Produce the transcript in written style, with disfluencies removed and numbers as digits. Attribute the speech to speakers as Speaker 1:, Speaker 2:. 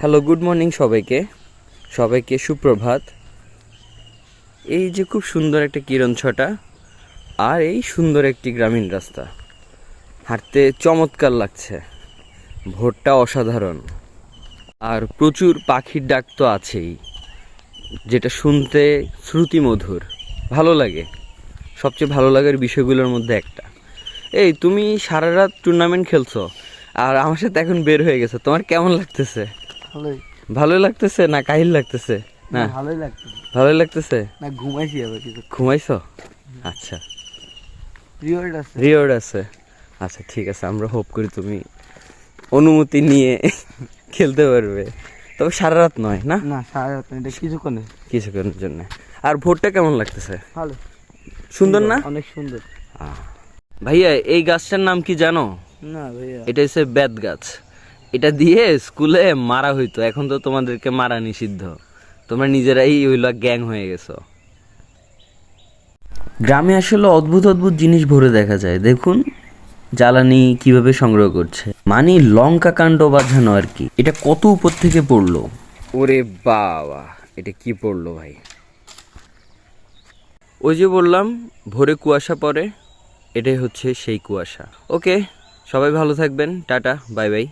Speaker 1: Hello, good morning সবাইকে। সবাইকে সুপ্রভাত। এই যে খুব সুন্দর একটা কিরণ ছটা আর এই সুন্দর একটি গ্রামীণ রাস্তা, হাঁটতে চমৎকার লাগছে। ভোরটা অসাধারণ আর প্রচুর পাখির ডাক তো আছেই, যেটা শুনতে শ্রুতিমধুর, ভালো লাগে। সবচেয়ে ভালো লাগার বিষয়গুলোর মধ্যে একটা। এই তুমি সারা রাত টুর্নামেন্ট খেলছো আর আমার সাথে এখন বের হয়ে গেছো, তোমার কেমন লাগতেছে?
Speaker 2: ভালোই।
Speaker 1: ভালোই লাগতেছে না কাহিল লাগতেছে? না,
Speaker 2: ভালোই লাগতেছে।
Speaker 1: ভালোই লাগতেছে।
Speaker 2: না, ঘুমাইছি আবার কিছু।
Speaker 1: ঘুমাইছো? আচ্ছা,
Speaker 2: রিওয়ার্ড আছে।
Speaker 1: রিওয়ার্ড আছে। আচ্ছা ঠিক আছে, আমরা হোপ করি তুমি অনুমতি নিয়ে খেলতে পারবে। তবে সারা রাত নয় না,
Speaker 2: না সারা রাত না, এটা কিছুক্ষণে।
Speaker 1: কিছুক্ষণের জন্য। আর ভোরটা কেমন লাগতেছে?
Speaker 2: ভালো,
Speaker 1: সুন্দর না?
Speaker 2: অনেক সুন্দর।
Speaker 1: ভাইয়া এই গাছটার নাম কি জানো?
Speaker 2: না ভাইয়া।
Speaker 1: এটা হচ্ছে বেত গাছ। এটা দিয়ে স্কুলে মারা হইতো, এখন তো তোমাদেরকে মারা নিষিদ্ধ, তোমরা নিজেরাই হইলো গ্যাং হয়ে গেছো। গ্রামে আসলে অদ্ভুত অদ্ভুত জিনিস ভরে দেখা যায়। দেখুন জ্বালানি কিভাবে সংগ্রহ করছে, মানে লঙ্কা কাণ্ড বাঁধানো আর কি। এটা কত উপর থেকে পড়লো, ওরে বাবা, এটা কি পড়লো ভাই। ওই যে বললাম ভোরে কুয়াশা পড়ে, এটাই হচ্ছে সেই কুয়াশা। ওকে, সবাই ভালো থাকবেন, টাটা, বাই বাই।